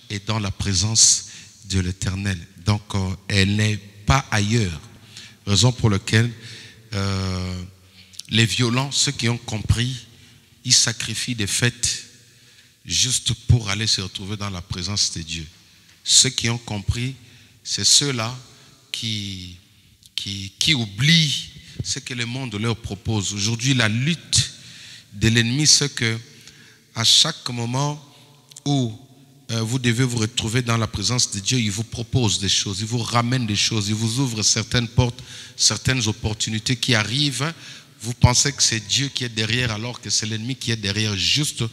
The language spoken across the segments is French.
est dans la présence de l'Éternel. Donc, elle n'est pas ailleurs. Raison pour laquelle les violents, ceux qui ont compris, ils sacrifient des fêtes juste pour aller se retrouver dans la présence de Dieu. Ceux qui ont compris, c'est ceux-là qui oublient ce que le monde leur propose. Aujourd'hui, la lutte de l'ennemi, c'est que à chaque moment où vous devez vous retrouver dans la présence de Dieu, il vous propose des choses, il vous ramène des choses, il vous ouvre certaines portes, certaines opportunités qui arrivent. Vous pensez que c'est Dieu qui est derrière alors que c'est l'ennemi qui est derrière, juste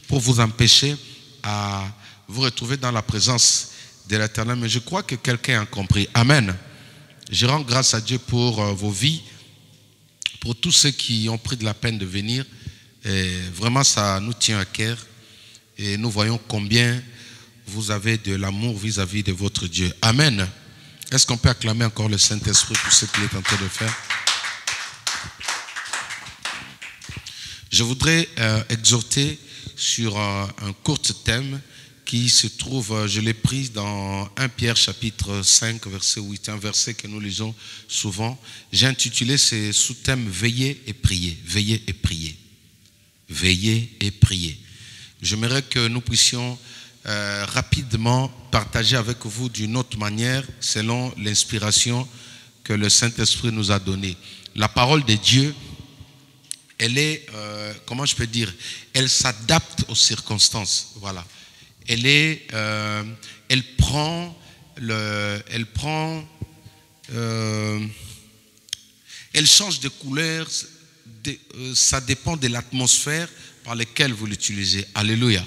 pour vous empêcher à vous retrouver dans la présence de l'Éternel. Mais je crois que quelqu'un a compris. Amen. Je rends grâce à Dieu pour vos vies, pour tous ceux qui ont pris de la peine de venir. Et vraiment, ça nous tient à cœur. Et nous voyons combien vous avez de l'amour vis-à-vis de votre Dieu. Amen. Est-ce qu'on peut acclamer encore le Saint-Esprit pour ce qu'il est en train de faire? Je voudrais exhorter sur un court thème qui se trouve, je l'ai pris dans 1 Pierre chapitre 5 verset 8, un verset que nous lisons souvent. J'ai intitulé ce sous-thème « Veillez et priez ». Veillez et priez. Veillez et priez. J'aimerais que nous puissions rapidement partager avec vous d'une autre manière, selon l'inspiration que le Saint-Esprit nous a donnée. La parole de Dieu, elle est, comment je peux dire, elle s'adapte aux circonstances. Voilà. Elle change de couleur, ça dépend de l'atmosphère par laquelle vous l'utilisez. Alléluia.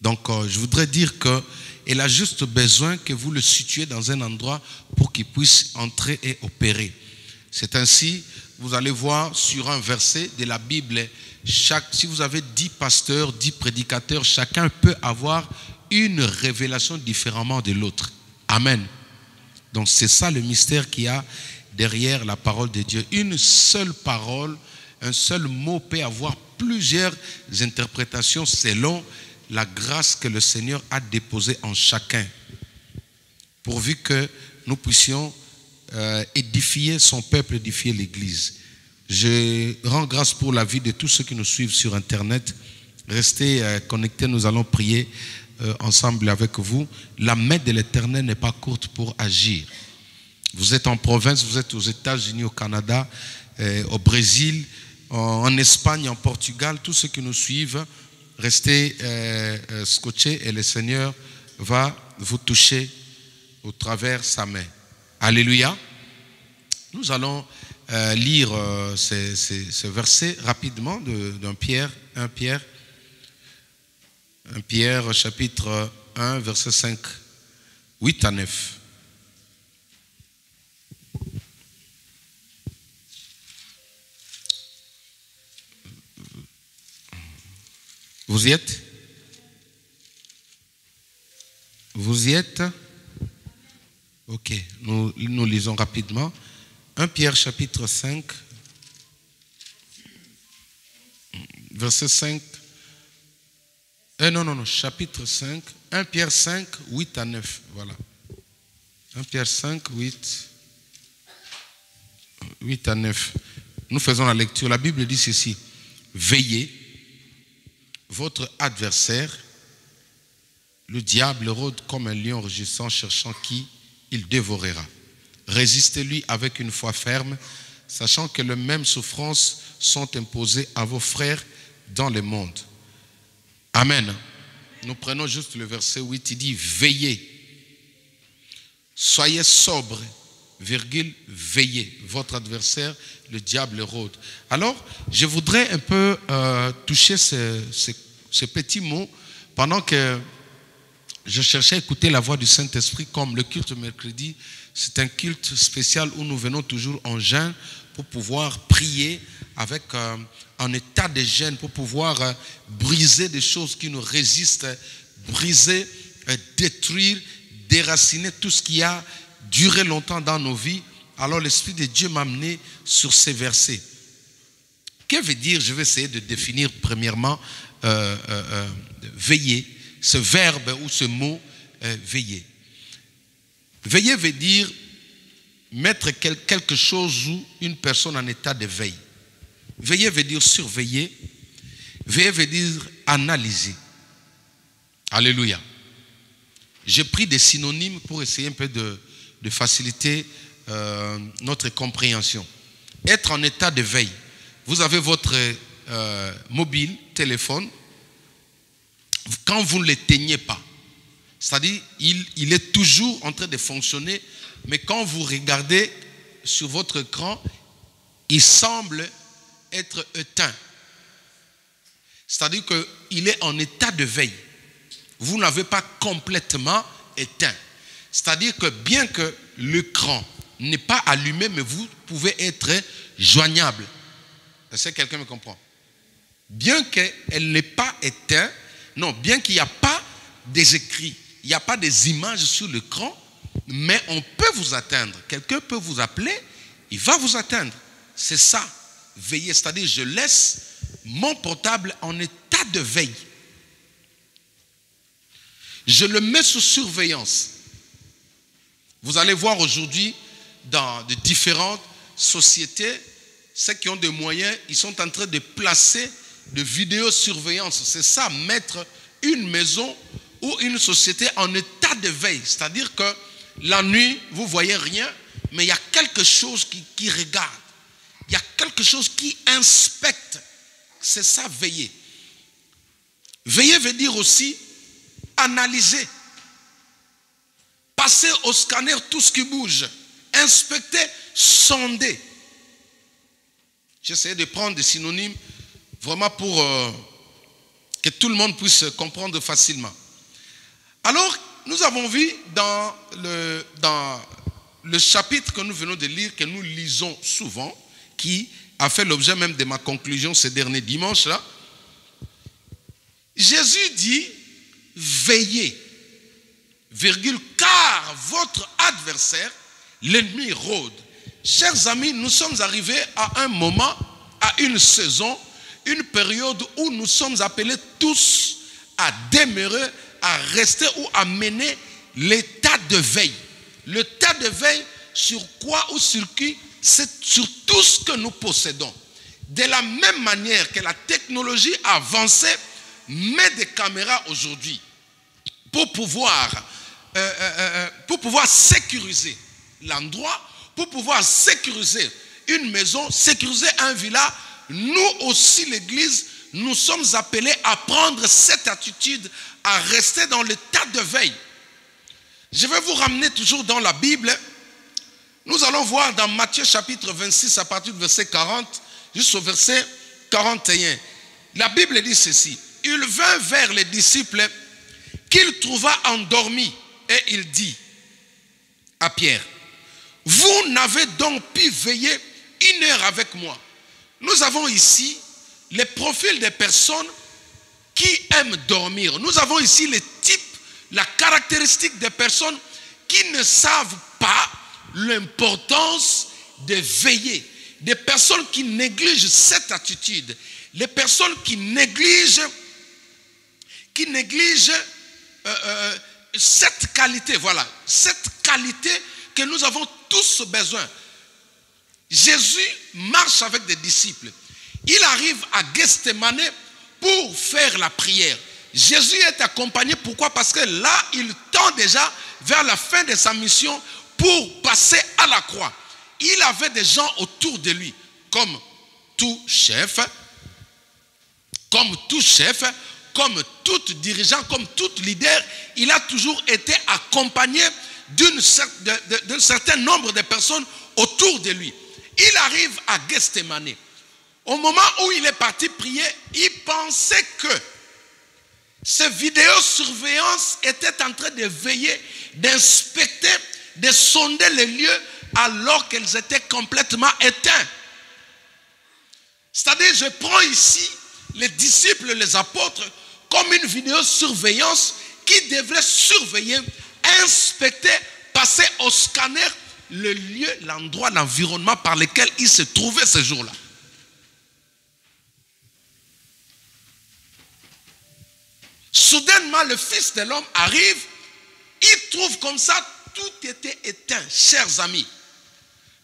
Donc, je voudrais dire qu'elle a juste besoin que vous le situiez dans un endroit pour qu'il puisse entrer et opérer. C'est ainsi, vous allez voir sur un verset de la Bible, si vous avez 10 pasteurs, 10 prédicateurs, chacun peut avoir une révélation différemment de l'autre. Amen. Donc c'est ça le mystère qu'il y a derrière la parole de Dieu. Une seule parole, un seul mot peut avoir plusieurs interprétations selon la grâce que le Seigneur a déposée en chacun, pourvu que nous puissions édifier son peuple, édifier l'Église. Je rends grâce pour la vie de tous ceux qui nous suivent sur Internet. Restez connectés, nous allons prier ensemble avec vous. La main de l'Éternel n'est pas courte pour agir. Vous êtes en province, vous êtes aux États-Unis, au Canada, au Brésil, en Espagne, en Portugal, tous ceux qui nous suivent, restez scotchés et le Seigneur va vous toucher au travers sa main. Alléluia. Nous allons lire ce verset rapidement d'un Pierre, 1 Pierre chapitre 1 verset 5, 8 à 9. Vous y êtes? Vous y êtes? Ok, nous lisons rapidement. 1 Pierre chapitre 5, verset 5. Chapitre 5. 1 Pierre 5, 8 à 9. Voilà. 1 Pierre 5, 8 à 9. Nous faisons la lecture. La Bible dit ceci. Veillez, votre adversaire, le diable, rôde comme un lion rugissant, cherchant qui il dévorera. Résistez-lui avec une foi ferme, sachant que les mêmes souffrances sont imposées à vos frères dans le monde. Amen. Nous prenons juste le verset 8, il dit « Veillez, soyez sobres, veillez, votre adversaire, le diable rôde. » Alors, je voudrais un peu toucher ce petit mot pendant que je cherchais à écouter la voix du Saint-Esprit. Comme le culte mercredi, c'est un culte spécial où nous venons toujours en jeûne pour pouvoir prier avec un état de jeûne, pour pouvoir briser des choses qui nous résistent, briser, détruire, déraciner tout ce qui a duré longtemps dans nos vies. Alors l'Esprit de Dieu m'a amené sur ces versets. Que veut dire, je vais essayer de définir premièrement, veiller. ce verbe ou ce mot veiller. Veiller veut dire mettre quelque chose ou une personne en état de veille. Veiller veut dire surveiller. Veiller veut dire analyser. Alléluia. J'ai pris des synonymes pour essayer un peu de faciliter notre compréhension. Être en état de veille. Vous avez votre mobile, téléphone. Quand vous ne l'éteignez pas, c'est-à-dire il est toujours en train de fonctionner, mais quand vous regardez sur votre écran, il semble être éteint. C'est-à-dire qu'il est en état de veille. Vous n'avez pas complètement éteint. C'est-à-dire que bien que l'écran n'est pas allumé, mais vous pouvez être joignable. Est-ce que quelqu'un me comprend? Bien qu'elle n'ait pas éteint, non, bien qu'il n'y a pas des écrits, il n'y a pas des images sur l'écran, mais on peut vous atteindre. Quelqu'un peut vous appeler, il va vous atteindre. C'est ça, veiller. C'est-à-dire, je laisse mon portable en état de veille. Je le mets sous surveillance. Vous allez voir aujourd'hui, dans de différentes sociétés, ceux qui ont des moyens, ils sont en train de placer de vidéosurveillance. C'est ça, mettre une maison ou une société en état de veille. C'est-à-dire que la nuit, vous ne voyez rien, mais il y a quelque chose qui regarde. Il y a quelque chose qui inspecte. C'est ça, veiller. Veiller veut dire aussi analyser. Passer au scanner tout ce qui bouge. Inspecter, sonder. J'essaie de prendre des synonymes vraiment pour que tout le monde puisse comprendre facilement. Alors, nous avons vu dans le chapitre que nous venons de lire, que nous lisons souvent, qui a fait l'objet même de ma conclusion ce dernier dimanche-là, Jésus dit, veillez, virgule, car votre adversaire, l'ennemi rôde. Chers amis, nous sommes arrivés à un moment, à une saison, une période où nous sommes appelés tous à demeurer, à rester ou à mener l'état de veille. L'état de veille sur quoi ou sur qui? C'est sur tout ce que nous possédons. De la même manière que la technologie a avancé, met des caméras aujourd'hui pour pouvoir sécuriser l'endroit, pour pouvoir sécuriser une maison, sécuriser un village. Nous aussi, l'Église, nous sommes appelés à prendre cette attitude, à rester dans l'état de veille. Je vais vous ramener toujours dans la Bible. Nous allons voir dans Matthieu chapitre 26 à partir du verset 40 jusqu'au verset 41. La Bible dit ceci. Il vint vers les disciples qu'il trouva endormis et il dit à Pierre, vous n'avez donc pu veiller 1 heure avec moi. Nous avons ici les profils des personnes qui aiment dormir. Nous avons ici les types, la caractéristique des personnes qui ne savent pas l'importance de veiller. Des personnes qui négligent cette attitude. Les personnes qui négligent cette qualité. Voilà, cette qualité que nous avons tous besoin. Jésus marche avec des disciples. Il arrive à Gethsémane pour faire la prière. Jésus est accompagné. Pourquoi? Parce que là, il tend déjà vers la fin de sa mission pour passer à la croix. Il avait des gens autour de lui, comme tout chef, comme tout dirigeant, comme tout leader. Il a toujours été accompagné d'un certain nombre de personnes autour de lui. Il arrive à Gethsémane. Au moment où il est parti prier, il pensait que ces vidéosurveillance étaient en train de veiller, d'inspecter, de sonder les lieux alors qu'elles étaient complètement éteintes. C'est-à-dire, je prends ici les disciples, les apôtres, comme une vidéosurveillance qui devrait surveiller, inspecter, passer au scanner le lieu, l'endroit, l'environnement par lequel il se trouvait ce jour-là. Soudainement, le Fils de l'homme arrive, il trouve comme ça, tout était éteint, chers amis.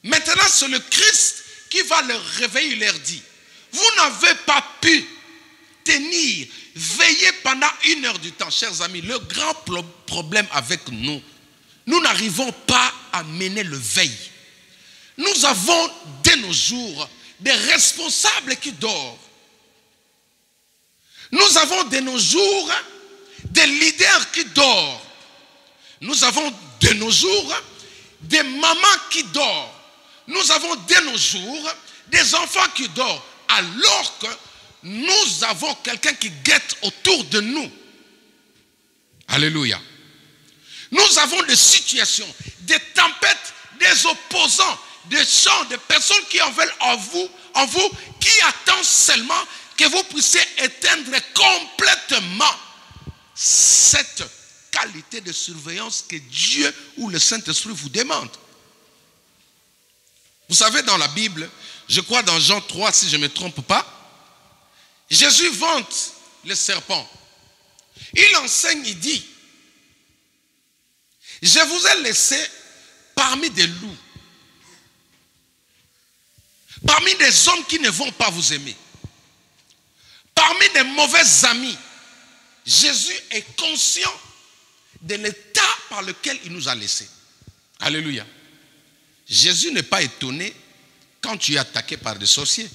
Maintenant, c'est le Christ qui va leur réveiller, il leur dit, vous n'avez pas pu tenir, veiller pendant 1 heure du temps, chers amis. Le grand problème avec nous, nous n'arrivons pas à mener le veille. Nous avons de nos jours des responsables qui dorment. Nous avons de nos jours des leaders qui dorment. Nous avons de nos jours des mamans qui dorment. Nous avons de nos jours des enfants qui dorment. Alors que nous avons quelqu'un qui guette autour de nous. Alléluia. Nous avons des situations, des tempêtes, des opposants, des gens, des personnes qui en veulent en vous, qui attendent seulement que vous puissiez éteindre complètement cette qualité de surveillance que Dieu ou le Saint-Esprit vous demande. Vous savez, dans la Bible, je crois dans Jean 3, si je ne me trompe pas, Jésus vante le serpent. Il enseigne, il dit, je vous ai laissé parmi des loups, parmi des hommes qui ne vont pas vous aimer, parmi des mauvais amis. Jésus est conscient de l'état par lequel il nous a laissés. Alléluia. Jésus n'est pas étonné quand tu es attaqué par des sorciers.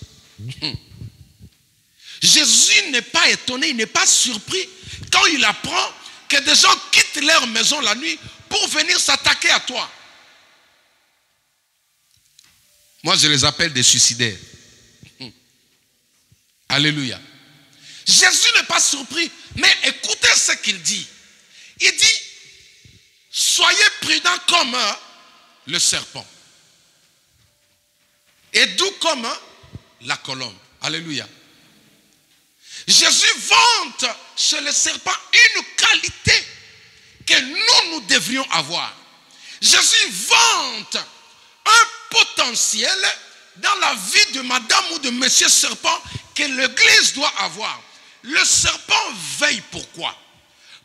Jésus n'est pas étonné, il n'est pas surpris quand il apprend que des gens quittent leur maison la nuit pour venir s'attaquer à toi. Moi, je les appelle des suicidaires. Alléluia. Jésus n'est pas surpris, mais écoutez ce qu'il dit. Il dit, soyez prudents comme le serpent et doux comme la colombe. Alléluia. Jésus vante chez le serpent une qualité que nous devrions avoir. Jésus vante un potentiel dans la vie de madame ou de monsieur serpent que l'église doit avoir. Le serpent veille pourquoi?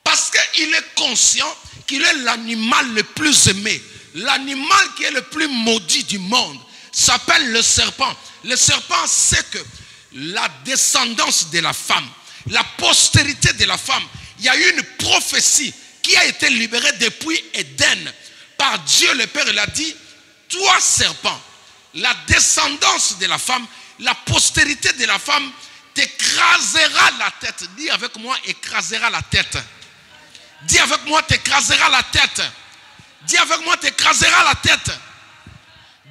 Parce qu'il est conscient qu'il est l'animal le plus aimé. L'animal qui est le plus maudit du monde s'appelle le serpent. Le serpent sait que la descendance de la femme, la postérité de la femme, il y a eu une prophétie qui a été libérée depuis Éden par Dieu le Père. Il a dit, toi serpent, la descendance de la femme, la postérité de la femme t'écrasera la tête. Dis avec moi, écrasera la tête. Dis avec moi, t'écrasera la tête. Dis avec moi, t'écrasera la tête.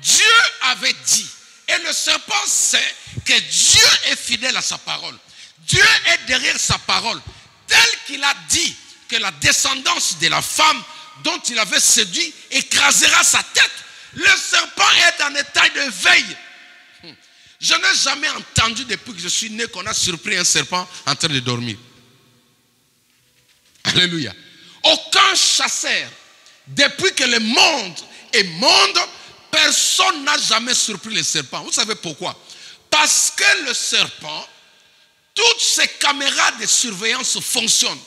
Dieu avait dit, et le serpent sait que Dieu est fidèle à sa parole. Dieu est derrière sa parole, tel qu'il a dit que la descendance de la femme dont il avait séduit écrasera sa tête. Le serpent est en état de veille. Je n'ai jamais entendu depuis que je suis né qu'on a surpris un serpent en train de dormir. Alléluia. Aucun chasseur, depuis que le monde est monde, personne n'a jamais surpris le serpent. Vous savez pourquoi? Parce que le serpent, toutes ses caméras de surveillance fonctionnent.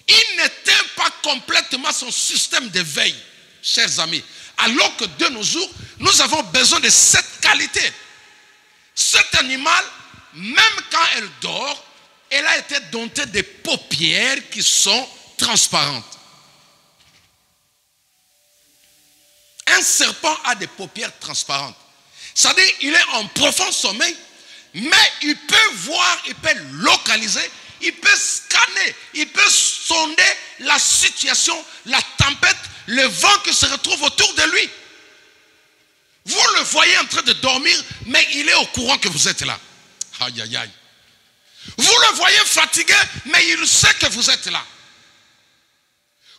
Il n'éteint pas complètement son système de veille, chers amis. Alors que de nos jours, nous avons besoin de cette qualité. Cet animal, même quand elle dort, elle a été dotée de paupières qui sont transparentes. Un serpent a des paupières transparentes. C'est-à-dire qu'il est en profond sommeil, mais il peut voir, il peut localiser, il peut scanner, il peut sonder la situation, la tempête, le vent qui se retrouve autour de lui. Vous le voyez en train de dormir, mais il est au courant que vous êtes là. Aïe, aïe, aïe. Vous le voyez fatigué, mais il sait que vous êtes là.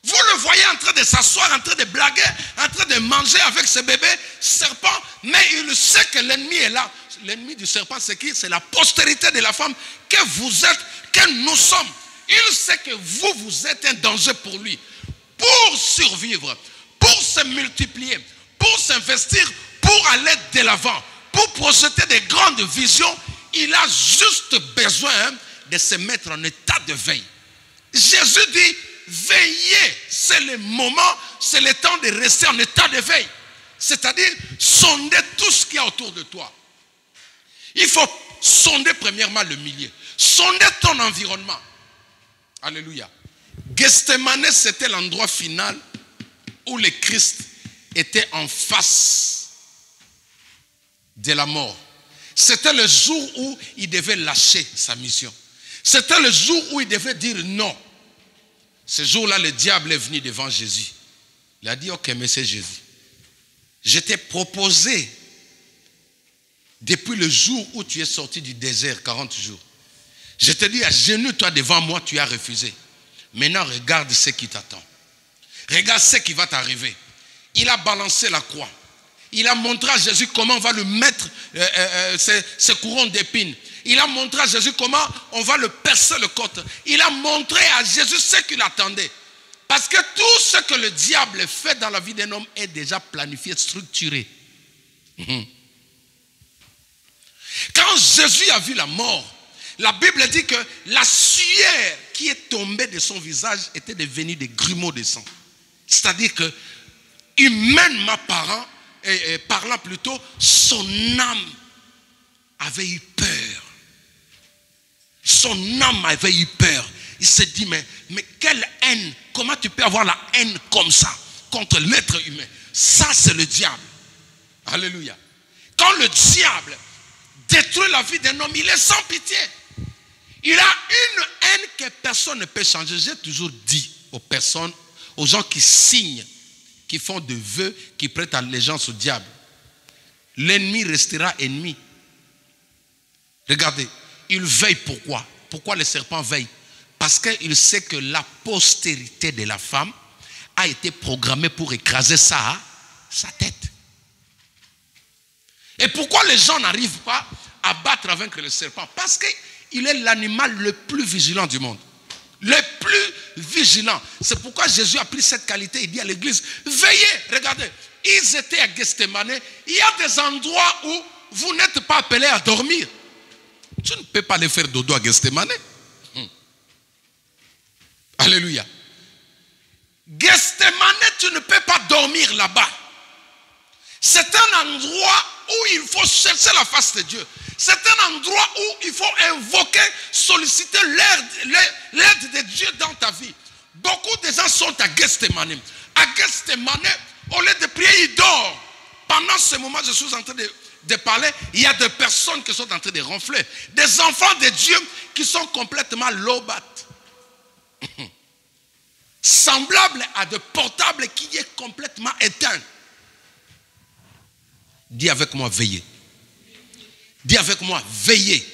Vous le voyez en train de s'asseoir, en train de blaguer, en train de manger avec ses bébés serpents, mais il sait que l'ennemi est là. L'ennemi du serpent, c'est qui? C'est la postérité de la femme que vous êtes, que nous sommes. Il sait que vous êtes un danger pour lui. Pour survivre, pour se multiplier, pour s'investir, pour aller de l'avant, pour projeter des grandes visions, il a juste besoin de se mettre en état de veille. Jésus dit, veillez, c'est le moment, c'est le temps de rester en état de veille. C'est-à-dire, sonder tout ce qu'il y a autour de toi. Il faut sonder premièrement le milieu. Sonder ton environnement. Alléluia. Gethsémane, c'était l'endroit final où le Christ était en face de la mort. C'était le jour où il devait lâcher sa mission. C'était le jour où il devait dire non. Ce jour-là, le diable est venu devant Jésus. Il a dit, ok, mais c'est Jésus. Je t'ai proposé, depuis le jour où tu es sorti du désert, 40 jours, je te dis, agenouille-toi devant moi, tu as refusé. Maintenant, regarde ce qui t'attend. Regarde ce qui va t'arriver. Il a balancé la croix. Il a montré à Jésus comment on va lui mettre ses couronnes d'épines. Il a montré à Jésus comment on va le percer le côte. Il a montré à Jésus ce qu'il attendait. Parce que tout ce que le diable fait dans la vie d'un homme est déjà planifié, structuré. Quand Jésus a vu la mort, la Bible dit que la sueur qui est tombée de son visage était devenue des grumeaux de sang. C'est-à-dire que, humainement parlant plutôt, son âme avait eu peur. Son âme avait eu peur. Il s'est dit, mais quelle haine, comment tu peux avoir la haine comme ça contre l'être humain? Ça, c'est le diable. Alléluia. Quand le diable détruit la vie d'un homme, il est sans pitié. Il a une haine que personne ne peut changer. J'ai toujours dit aux personnes, aux gens qui signent, qui font des vœux, qui prêtent allégeance au diable, l'ennemi restera ennemi. Regardez, il veille pourquoi? Pourquoi le serpent veille? Parce qu'il sait que la postérité de la femme a été programmée pour écraser sa tête. Et pourquoi les gens n'arrivent pas à battre, à vaincre le serpent? Parce qu'il est l'animal le plus vigilant du monde. Le plus vigilant. C'est pourquoi Jésus a pris cette qualité. Il dit à l'église, veillez. Regardez, ils étaient à Gethsémane. Il y a des endroits où vous n'êtes pas appelés à dormir. Tu ne peux pas aller faire dodo à Gethsémane. Alléluia. Gethsémane, tu ne peux pas dormir là-bas. C'est un endroit où il faut chercher la face de Dieu. C'est un endroit où il faut invoquer, solliciter l'aide de Dieu dans ta vie. Beaucoup de gens sont à Gethsémane. À Gethsémane, au lieu de prier, ils dorment. Pendant ce moment, je suis en train de parler, il y a des personnes qui sont en train de ronfler. Des enfants de Dieu qui sont complètement lobat. Semblable à de portables qui est complètement éteint. Dis avec moi, veillez. Dis avec moi, veillez.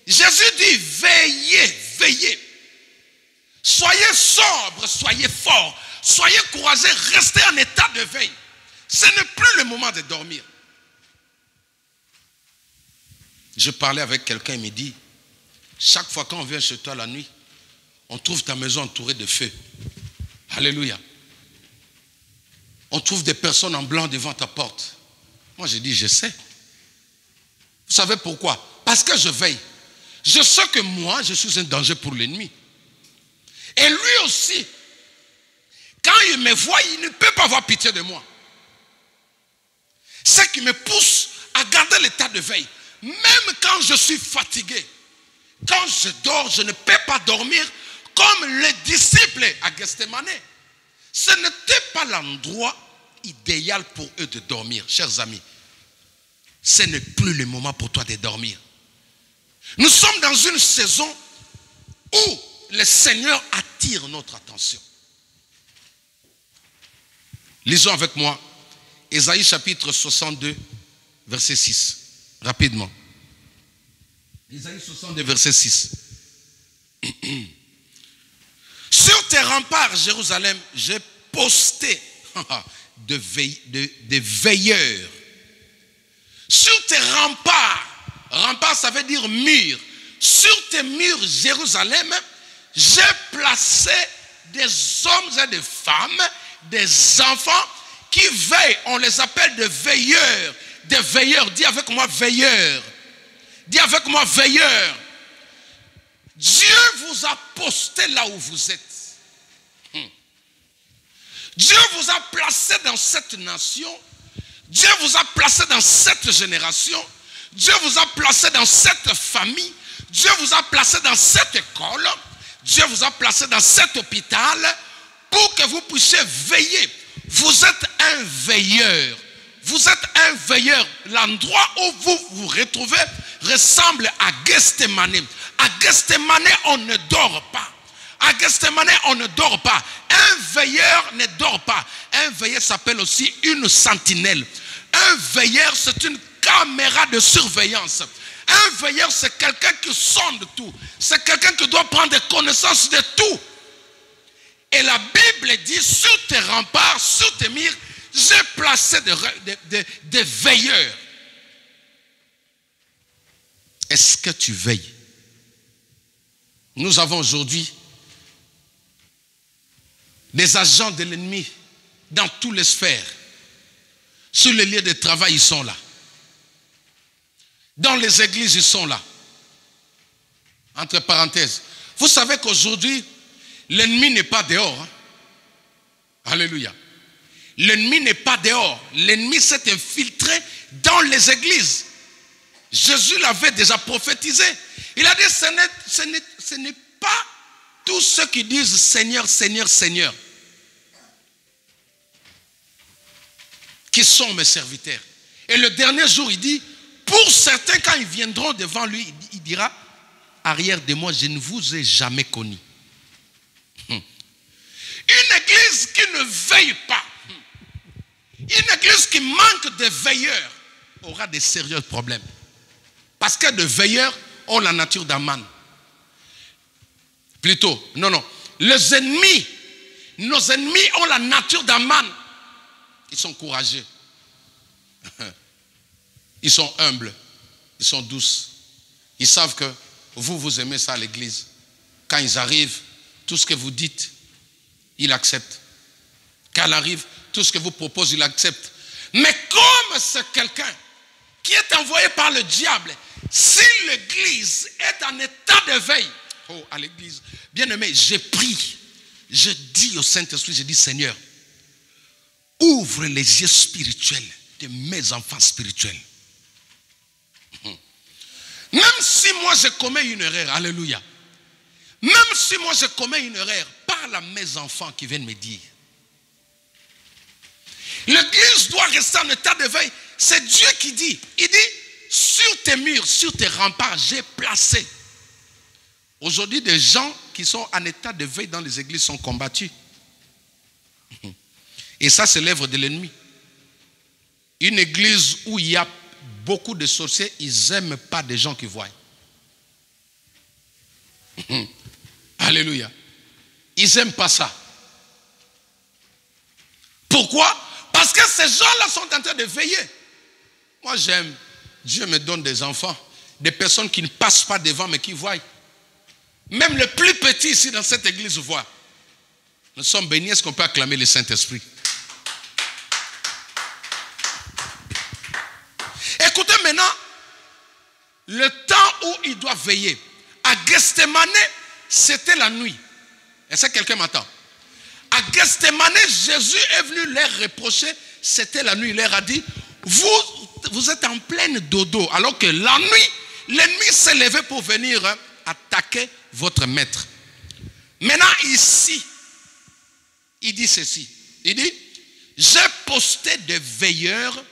Jésus dit, veillez, veillez. Soyez sobre, soyez fort, soyez courageux, restez en état de veille. Ce n'est plus le moment de dormir. Je parlais avec quelqu'un, il me dit, chaque fois qu'on vient chez toi la nuit, on trouve ta maison entourée de feu. Alléluia. On trouve des personnes en blanc devant ta porte. Moi, je dis, je sais. Vous savez pourquoi? Parce que je veille. Je sais que moi, je suis un danger pour l'ennemi. Et lui aussi, quand il me voit, il ne peut pas avoir pitié de moi. Ce qui me pousse à garder l'état de veille. Même quand je suis fatigué, quand je dors, je ne peux pas dormir comme les disciples à Gethsémane. Ce n'était pas l'endroit idéal pour eux de dormir, chers amis. Ce n'est plus le moment pour toi de dormir. Nous sommes dans une saison où le Seigneur attire notre attention. Lisons avec moi Ésaïe chapitre 62, verset 6. Rapidement. Ésaïe 62, verset 6. Sur tes remparts, Jérusalem, j'ai posté des veilleurs. Sur tes remparts, rempart ça veut dire mur. Sur tes murs, Jérusalem, j'ai placé des hommes et des femmes, des enfants qui veillent. On les appelle des veilleurs. Des veilleurs. Dis avec moi veilleurs. Dis avec moi veilleurs. Dieu vous a posté là où vous êtes. Dieu vous a placé dans cette nation. Dieu vous a placé dans cette génération. Dieu vous a placé dans cette famille. Dieu vous a placé dans cette école. Dieu vous a placé dans cet hôpital pour que vous puissiez veiller. Vous êtes un veilleur. Vous êtes un veilleur. L'endroit où vous vous retrouvez ressemble à Gethsemane. À Gethsemane, on ne dort pas. À Gethsemane, on ne dort pas. Un veilleur ne dort pas. Un veilleur s'appelle aussi une sentinelle. Un veilleur, c'est une caméra de surveillance. Un veilleur, c'est quelqu'un qui sonde tout. C'est quelqu'un qui doit prendre connaissance de tout. Et la Bible dit, sur tes remparts, sur tes murs, j'ai placé des veilleurs. Est-ce que tu veilles? Nous avons aujourd'hui des agents de l'ennemi dans toutes les sphères. Sur les lieux de travail, ils sont là. Dans les églises, ils sont là. Entre parenthèses. Vous savez qu'aujourd'hui, l'ennemi n'est pas dehors. Hein? Alléluia. L'ennemi n'est pas dehors. L'ennemi s'est infiltré dans les églises. Jésus l'avait déjà prophétisé. Il a dit, ce n'est pas tous ceux qui disent Seigneur, Seigneur, Seigneur qui sont mes serviteurs. Et le dernier jour, il dit, pour certains, quand ils viendront devant lui, il dira, arrière de moi, je ne vous ai jamais connu. Une église qui ne veille pas, une église qui manque de veilleurs, aura de sérieux problèmes. Parce que de veilleurs ont la nature d'Aman. Plutôt, non. Les ennemis, nos ennemis ont la nature d'Aman. Ils sont courageux. Ils sont humbles. Ils sont douces. Ils savent que vous aimez ça à l'église. Quand ils arrivent, tout ce que vous dites, ils acceptent. Quand il arrive, tout ce que vous proposez, il accepte. Mais comme c'est quelqu'un qui est envoyé par le diable, si l'église est en état de veille, oh, à l'église, bien aimé, j'ai pris, je dis au Saint-Esprit, je dis Seigneur, ouvre les yeux spirituels de mes enfants spirituels. Même si moi je commets une erreur, alléluia, même si moi je commets une erreur, parle à mes enfants qui viennent me dire. L'église doit rester en état de veille. C'est Dieu qui dit. Il dit, sur tes murs, sur tes remparts, j'ai placé. Aujourd'hui, des gens qui sont en état de veille dans les églises sont combattus. Et ça, c'est l'œuvre de l'ennemi. Une église où il y a beaucoup de sorciers, ils n'aiment pas des gens qui voient. Alléluia. Ils n'aiment pas ça. Pourquoi? Parce que ces gens-là sont en train de veiller. Moi, j'aime. Dieu me donne des enfants, des personnes qui ne passent pas devant, mais qui voient. Même le plus petit ici dans cette église voit. Nous sommes bénis, est-ce qu'on peut acclamer le Saint-Esprit? Écoutez maintenant, le temps où il doit veiller. À Gethsemane, c'était la nuit. Est-ce que quelqu'un m'entend? À Gethsemane, Jésus est venu leur reprocher, c'était la nuit. Il leur a dit, vous êtes en pleine dodo, alors que la nuit, l'ennemi s'est levé pour venir attaquer votre maître. Maintenant ici, il dit ceci. Il dit, j'ai posté des veilleurs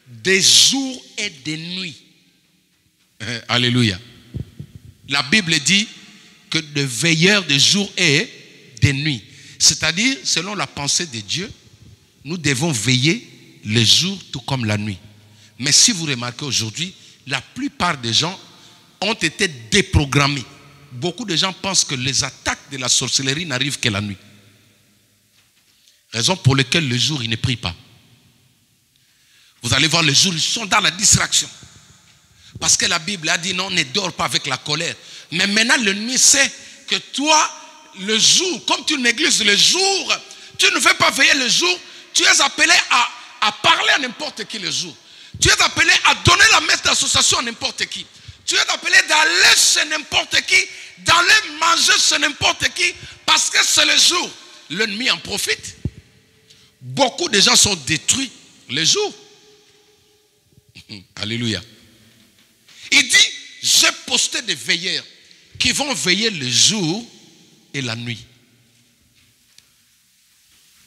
des jours et des nuits. Alléluia. La Bible dit que des veilleurs des jours et des nuits. C'est-à-dire, selon la pensée de Dieu, nous devons veiller le jour tout comme la nuit. Mais si vous remarquez aujourd'hui, la plupart des gens ont été déprogrammés. Beaucoup de gens pensent que les attaques de la sorcellerie n'arrivent que la nuit. Raison pour laquelle le jour, ils ne prient pas. Vous allez voir, le jour, ils sont dans la distraction. Parce que la Bible a dit non, ne dors pas avec la colère. Mais maintenant, l'ennemi sait que toi, le jour, comme tu négliges le jour, tu ne veux pas veiller le jour, tu es appelé à parler à n'importe qui le jour. Tu es appelé à donner la messe d'association à n'importe qui. Tu es appelé d'aller chez n'importe qui, d'aller manger chez n'importe qui parce que c'est le jour. L'ennemi en profite. Beaucoup de gens sont détruits le jour. Alléluia. Il dit, j'ai posté des veilleurs qui vont veiller le jour et la nuit.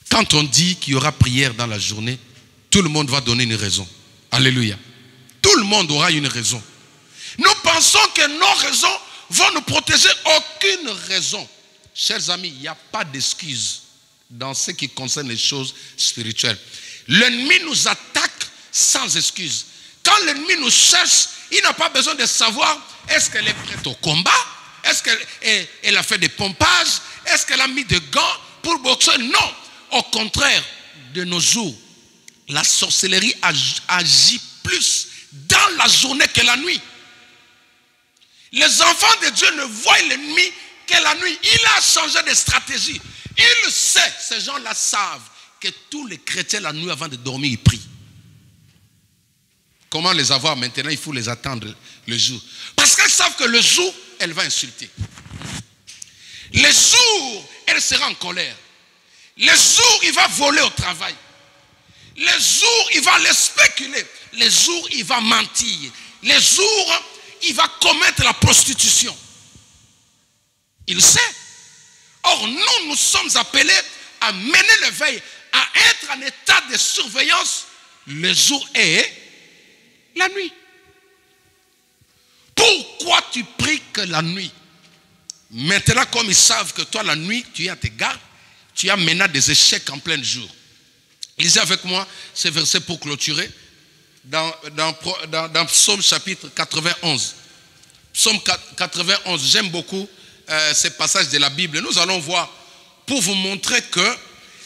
Quand on dit qu'il y aura prière dans la journée, tout le monde va donner une raison. Alléluia. Tout le monde aura une raison. Nous pensons que nos raisons vont nous protéger. Aucune raison. Chers amis, il n'y a pas d'excuse dans ce qui concerne les choses spirituelles. L'ennemi nous attaque sans excuse. Quand l'ennemi nous cherche, il n'a pas besoin de savoir est-ce qu'elle est prête au combat, est-ce qu'elle a fait des pompages, est-ce qu'elle a mis des gants pour boxer. Non, au contraire, de nos jours, la sorcellerie agit plus dans la journée que la nuit. Les enfants de Dieu ne voient l'ennemi que la nuit. Il a changé de stratégie. Il sait, ces gens-là savent que tous les chrétiens la nuit avant de dormir, ils prient. Comment les avoir maintenant? Il faut les attendre le jour. Parce qu'elles savent que le jour, elle va insulter. Le jour, elle sera en colère. Le jour, il va voler au travail. Le jour, il va les spéculer. Le jour, il va mentir. Le jour, il va commettre la prostitution. Il sait. Or, nous sommes appelés à mener l'éveil, à être en état de surveillance le jour et la nuit. Pourquoi tu pries que la nuit? Maintenant, comme ils savent que toi, la nuit, tu es à tes gardes, tu as maintenant des échecs en plein jour. Lisez avec moi ces versets pour clôturer. Dans Psaume chapitre 91. Psaume 91, j'aime beaucoup ces passages de la Bible. Nous allons voir pour vous montrer que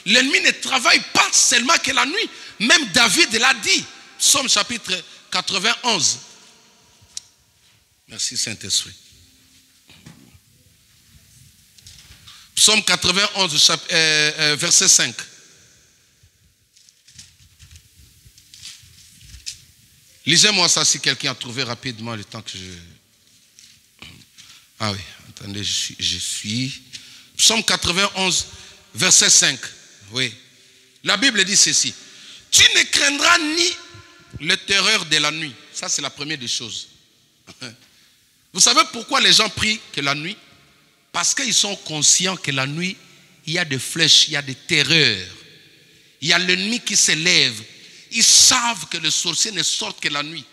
l'ennemi ne travaille pas seulement que la nuit. Même David l'a dit. Psaume chapitre 91. Merci Saint-Esprit. Psaume 91, verset 5. Lisez-moi ça si quelqu'un a trouvé rapidement le temps que je... Ah oui, attendez, je suis... Psaume 91, verset 5. Oui. La Bible dit ceci. Tu ne craindras ni le terreur de la nuit. Ça, c'est la première des choses. Vous savez pourquoi les gens prient que la nuit? Parce qu'ils sont conscients que la nuit, il y a des flèches, il y a des terreurs. Il y a l'ennemi qui s'élève. Ils savent que les sorciers ne sortent que la nuit.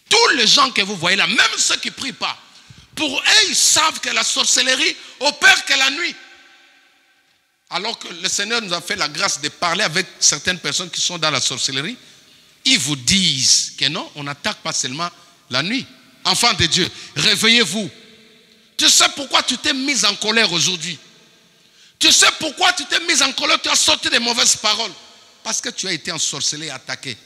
Tous les gens que vous voyez là, même ceux qui ne prient pas, pour eux, ils savent que la sorcellerie opère que la nuit. Alors que le Seigneur nous a fait la grâce de parler avec certaines personnes qui sont dans la sorcellerie, ils vous disent que non, on n'attaque pas seulement la nuit. Enfants de Dieu, réveillez-vous. Tu sais pourquoi tu t'es mis en colère aujourd'hui? Tu sais pourquoi tu t'es mis en colère? Tu as sorti des mauvaises paroles. Parce que tu as été ensorcelé et attaqué.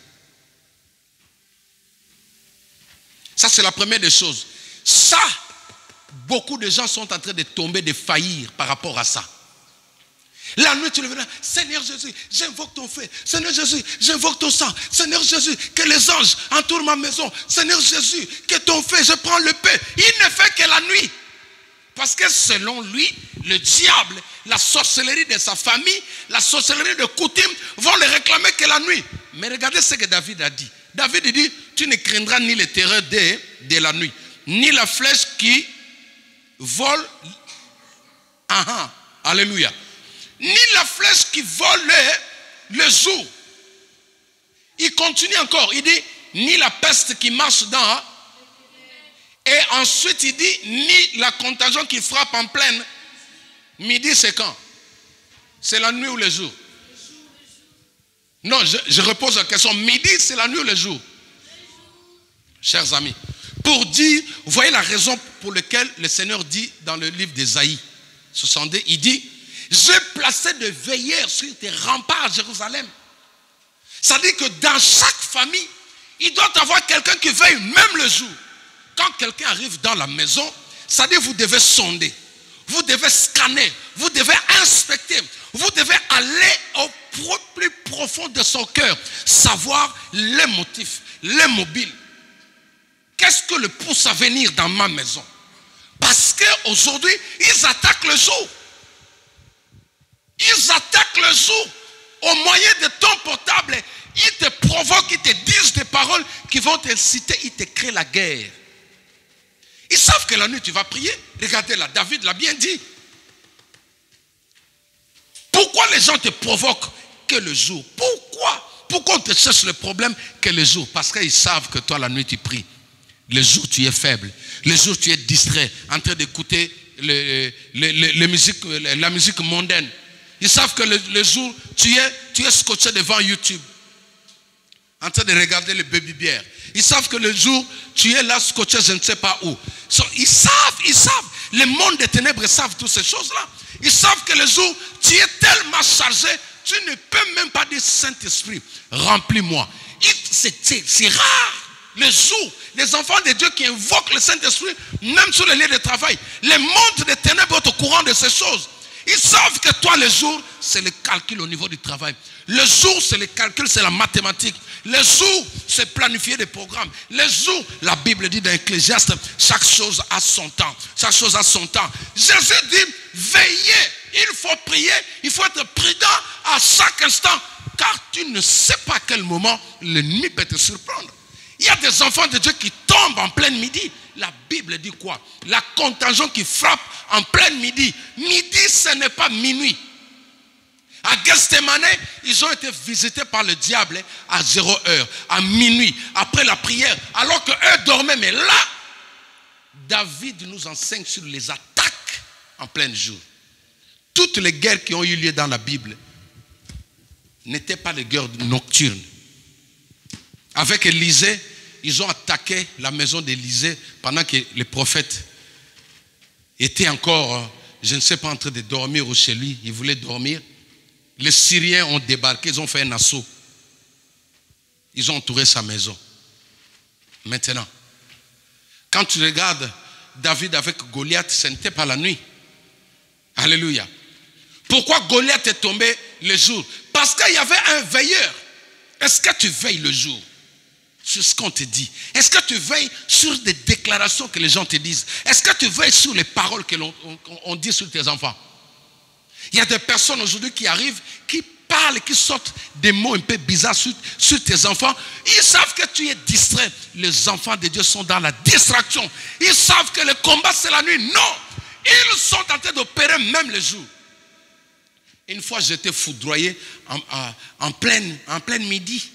Ça, c'est la première des choses. Ça, beaucoup de gens sont en train de tomber, de faillir par rapport à ça. La nuit, tu le verras. Seigneur Jésus, j'invoque ton feu. Seigneur Jésus, j'invoque ton sang. Seigneur Jésus, que les anges entourent ma maison. Seigneur Jésus, que ton feu, je prends le paix. Il ne fait que la nuit. Parce que selon lui, le diable, la sorcellerie de sa famille, la sorcellerie de coutume vont le réclamer que la nuit. Mais regardez ce que David a dit. David dit, tu ne craindras ni les terreurs de la nuit, ni la flèche qui vole. Alléluia. Ni la flèche qui vole le jour. Il continue encore. Il dit, ni la peste qui marche dans. Et ensuite, il dit, ni la contagion qui frappe en pleine. Midi, c'est quand? C'est la nuit ou le jour? Non, je repose la question. Midi, c'est la nuit ou le jour? Chers amis, pour dire, vous voyez la raison pour laquelle le Seigneur dit dans le livre d'Ésaïe 62, il dit, j'ai placé des veilleurs sur tes remparts à Jérusalem. Ça dit que dans chaque famille, il doit y avoir quelqu'un qui veille même le jour. Quand quelqu'un arrive dans la maison, ça dit que vous devez sonder, vous devez scanner, vous devez inspecter, vous devez aller au plus profond de son cœur, savoir les motifs, les mobiles. Qu'est-ce que le pousse à venir dans ma maison? Parce qu'aujourd'hui, ils attaquent le jour. Ils attaquent le jour. Au moyen de ton portable, ils te provoquent, ils te disent des paroles qui vont t'inciter, ils te créent la guerre. Ils savent que la nuit tu vas prier. Regardez là, David l'a bien dit. Pourquoi les gens te provoquent que le jour? Pourquoi on te cherche le problème que le jour? Parce qu'ils savent que toi la nuit tu pries. Le jour tu es faible. Le jour tu es distrait, en train d'écouter la musique mondaine. Ils savent que le jour tu es scotché devant YouTube, en train de regarder le baby bear. Ils savent que le jour tu es là scotché je ne sais pas où. Ils savent. Le monde des ténèbres savent toutes ces choses-là. Ils savent que le jour tu es tellement chargé, tu ne peux même pas dire Saint-Esprit, remplis-moi. C'est rare. Le jour, les enfants de Dieu qui invoquent le Saint-Esprit, même sur les lieux de travail, les mondes des ténèbres au courant de ces choses. Ils savent que toi, le jour, c'est le calcul au niveau du travail. Le jour, c'est le calcul, c'est la mathématique. Le jour, c'est planifier des programmes. Le jour, la Bible dit dans Ecclésiaste, chaque chose a son temps. Chaque chose a son temps. Jésus dit, veillez, il faut prier, il faut être prudent à chaque instant, car tu ne sais pas à quel moment l'ennemi peut te surprendre. Il y a des enfants de Dieu qui tombent en pleine midi. La Bible dit quoi? La contagion qui frappe en pleine midi. Midi, ce n'est pas minuit. À Gethsémane, ils ont été visités par le diable à 0 heure, à minuit, après la prière, alors qu'eux dormaient. Mais là, David nous enseigne sur les attaques en plein jour. Toutes les guerres qui ont eu lieu dans la Bible n'étaient pas des guerres nocturnes. Avec Élisée, ils ont attaqué la maison d'Élisée pendant que les prophètes étaient encore, je ne sais pas, en train de dormir ou chez lui. Ils voulaient dormir. Les Syriens ont débarqué, ils ont fait un assaut. Ils ont entouré sa maison. Maintenant, quand tu regardes David avec Goliath, ce n'était pas la nuit. Alléluia. Pourquoi Goliath est tombé le jour? Parce qu'il y avait un veilleur. Est-ce que tu veilles le jour sur ce qu'on te dit? Est-ce que tu veilles sur des déclarations que les gens te disent? Est-ce que tu veilles sur les paroles que l'on dit sur tes enfants? Il y a des personnes aujourd'hui qui arrivent, qui parlent, qui sortent des mots un peu bizarres sur tes enfants. Ils savent que tu es distrait. Les enfants de Dieu sont dans la distraction. Ils savent que le combat c'est la nuit. Non, ils sont en train d'opérer même le jour. Une fois j'étais foudroyé en pleine midi.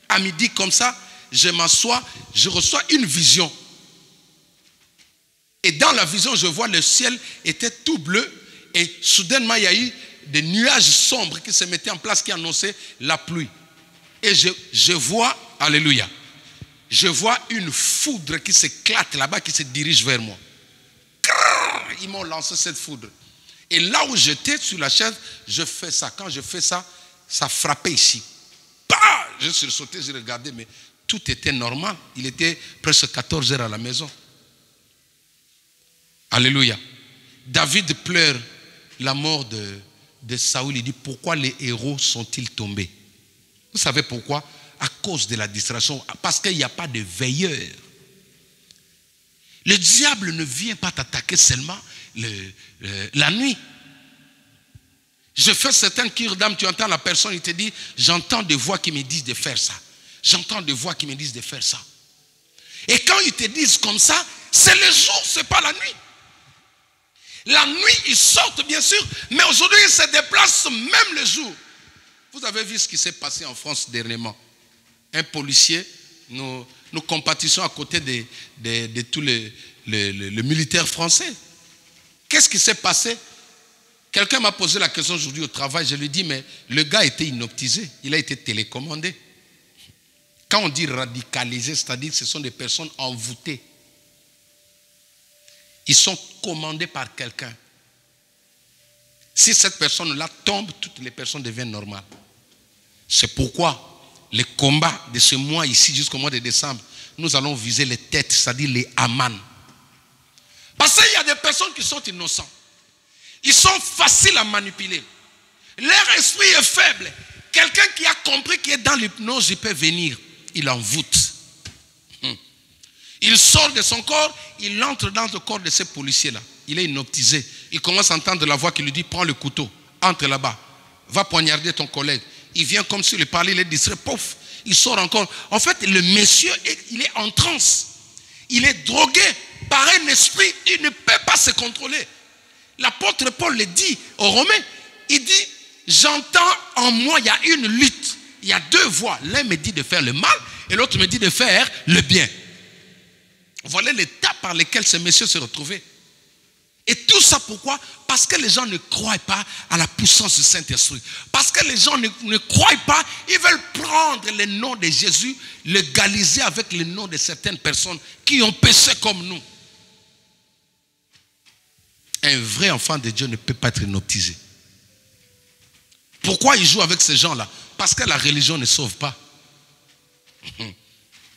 À midi comme ça, je m'assois, je reçois une vision. Et dans la vision, je vois le ciel était tout bleu. Et soudainement, il y a eu des nuages sombres qui se mettaient en place, qui annonçaient la pluie. Et je vois, alléluia, je vois une foudre qui s'éclate là-bas, qui se dirige vers moi. Ils m'ont lancé cette foudre. Et là où j'étais sur la chaise, je fais ça. Quand je fais ça, ça frappait ici. Bah, je suis sauté, j'ai regardé, mais tout était normal. Il était presque 14 heures à la maison. Alléluia. David pleure la mort de Saoul. Il dit, pourquoi les héros sont-ils tombés? Vous savez pourquoi? À cause de la distraction. Parce qu'il n'y a pas de veilleur. Le diable ne vient pas t'attaquer seulement la nuit. Je fais certaines cures d'âme, tu entends la personne, il te dit, j'entends des voix qui me disent de faire ça. J'entends des voix qui me disent de faire ça. Et quand ils te disent comme ça, c'est le jour, ce n'est pas la nuit. La nuit, ils sortent bien sûr, mais aujourd'hui, ils se déplacent même le jour. Vous avez vu ce qui s'est passé en France dernièrement. Un policier, nous compatissons à côté de tous les militaires français. Qu'est-ce qui s'est passé? Quelqu'un m'a posé la question aujourd'hui au travail, je lui ai dit, mais le gars était hypnotisé, il a été télécommandé. Quand on dit radicalisé, c'est-à-dire que ce sont des personnes envoûtées. Ils sont commandés par quelqu'un. Si cette personne-là tombe, toutes les personnes deviennent normales. C'est pourquoi les combats de ce mois ici jusqu'au mois de décembre, nous allons viser les têtes, c'est-à-dire les Haman. Parce qu'il y a des personnes qui sont innocentes. Ils sont faciles à manipuler. Leur esprit est faible. Quelqu'un qui a compris qu'il est dans l'hypnose, il peut venir. Il envoûte. Il sort de son corps, il entre dans le corps de ces policiers-là. Il est hypnotisé. Il commence à entendre la voix qui lui dit, prends le couteau, entre là-bas, va poignarder ton collègue. Il vient comme s'il lui parlait, il est distrait, pouf, il sort encore. En fait, le monsieur, il est en transe. Il est drogué par un esprit, il ne peut pas se contrôler. L'apôtre Paul le dit aux Romains, il dit, j'entends en moi, il y a une lutte. Il y a deux voix. L'un me dit de faire le mal et l'autre me dit de faire le bien. Voilà l'état par lequel ce monsieur se retrouvait. Et tout ça pourquoi? Parce que les gens ne croient pas à la puissance du Saint-Esprit. Parce que les gens ne croient pas, ils veulent prendre le nom de Jésus, le galiser avec le nom de certaines personnes qui ont péché comme nous. Un vrai enfant de Dieu ne peut pas être hypnotisé. Pourquoi ils jouent avec ces gens-là? Parce que la religion ne sauve pas.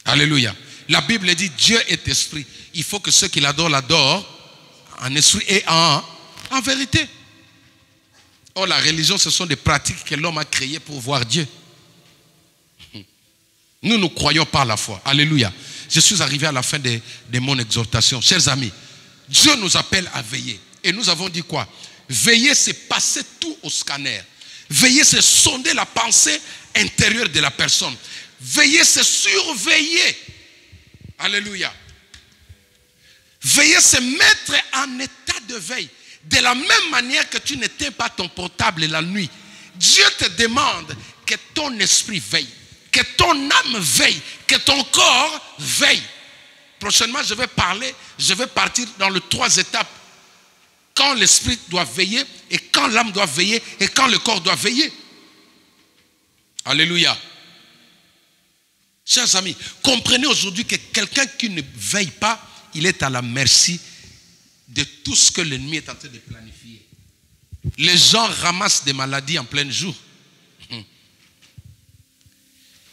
Alléluia. La Bible dit Dieu est esprit. Il faut que ceux qui l'adorent l'adorent en esprit et en vérité. Or, la religion, ce sont des pratiques que l'homme a créées pour voir Dieu. Nous croyons par la foi. Alléluia. Je suis arrivé à la fin de mon exhortation. Chers amis, Dieu nous appelle à veiller. Et nous avons dit quoi? Veiller, c'est passer tout au scanner. Veiller, c'est sonder la pensée intérieure de la personne. Veiller, c'est surveiller. Alléluia. Veiller, c'est mettre en état de veille. De la même manière que tu n'éteins pas ton portable la nuit, Dieu te demande que ton esprit veille, que ton âme veille, que ton corps veille. Prochainement, je vais partir dans les 3 étapes. Quand l'esprit doit veiller, et quand l'âme doit veiller, et quand le corps doit veiller. Alléluia. Chers amis, comprenez aujourd'hui que quelqu'un qui ne veille pas, il est à la merci de tout ce que l'ennemi est en train de planifier. Les gens ramassent des maladies en plein jour.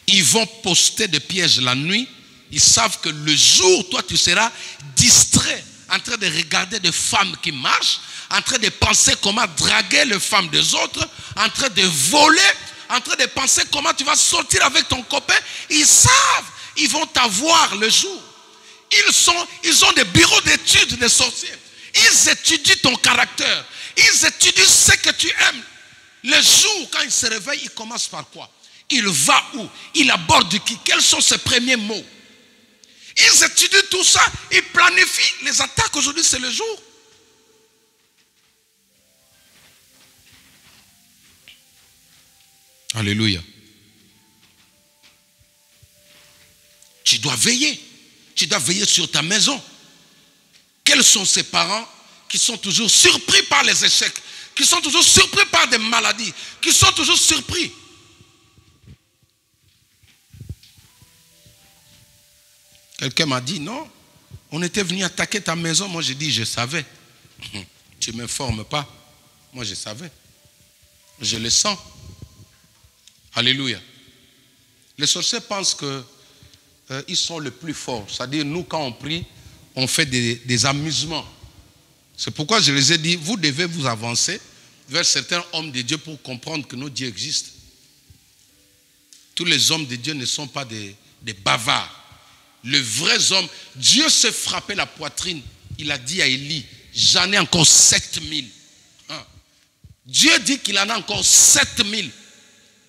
Ils vont poster des pièges la nuit. Ils savent que le jour, toi, tu seras distrait, en train de regarder des femmes qui marchent, en train de penser comment draguer les femmes des autres, en train de voler, en train de penser comment tu vas sortir avec ton copain. Ils savent, ils vont t'avoir le jour. Ils ont des bureaux d'études des sorciers. Ils étudient ton caractère. Ils étudient ce que tu aimes. Le jour, quand il se réveille, il commence par quoi? Il va où? Il aborde qui? Quels sont ses premiers mots? Ils étudient tout ça. Ils planifient les attaques. Aujourd'hui, c'est le jour. Alléluia. Tu dois veiller. Tu dois veiller sur ta maison. Quels sont ces parents qui sont toujours surpris par les échecs, qui sont toujours surpris par des maladies, qui sont toujours surpris? Quelqu'un m'a dit, non, on était venu attaquer ta maison. Moi, j'ai dit, je savais. Tu ne m'informes pas. Moi, je savais. Je le sens. Alléluia. Les sorciers pensent qu'ils sont les plus forts. C'est-à-dire, nous, quand on prie, on fait des amusements. C'est pourquoi je les ai dit, vous devez vous avancer vers certains hommes de Dieu pour comprendre que nos dieux existent. Tous les hommes de Dieu ne sont pas des bavards. Le vrai homme, Dieu s'est frappé la poitrine. Il a dit à Élie, j'en ai encore 7000. Dieu dit qu'il en a encore 7000.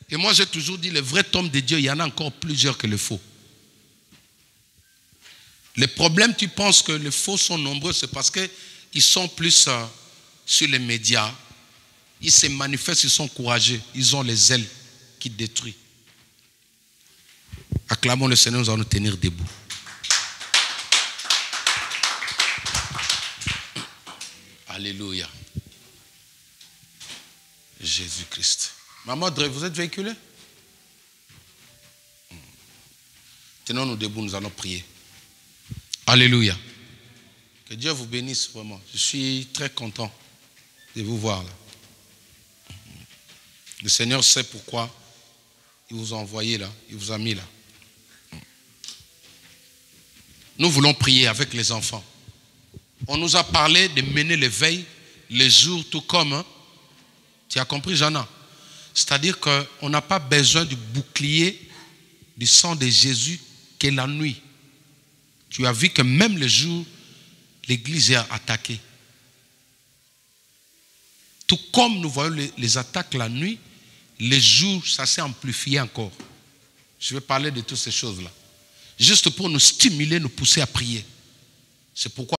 Et moi j'ai toujours dit, le vrai homme de Dieu, il y en a encore plusieurs que le faux. Le problème, tu penses que les faux sont nombreux, c'est parce qu'ils sont plus sur les médias. Ils se manifestent, ils sont courageux. Ils ont les ailes qui détruisent. Acclamons le Seigneur, nous allons nous tenir debout. Alléluia. Jésus-Christ. Maman Audrey, vous êtes véhiculée? Tenons-nous debout, nous allons prier. Alléluia. Que Dieu vous bénisse vraiment. Je suis très content de vous voir là. Le Seigneur sait pourquoi il vous a envoyé là, il vous a mis là. Nous voulons prier avec les enfants. On nous a parlé de mener l'éveil les jours tout comme. Hein? Tu as compris, Jana? C'est-à-dire qu'on n'a pas besoin du bouclier du sang de Jésus que la nuit. Tu as vu que même le jour, l'église est attaquée. Tout comme nous voyons les attaques la nuit, les jours, ça s'est amplifié encore. Je vais parler de toutes ces choses-là. Juste pour nous stimuler, nous pousser à prier. C'est pourquoi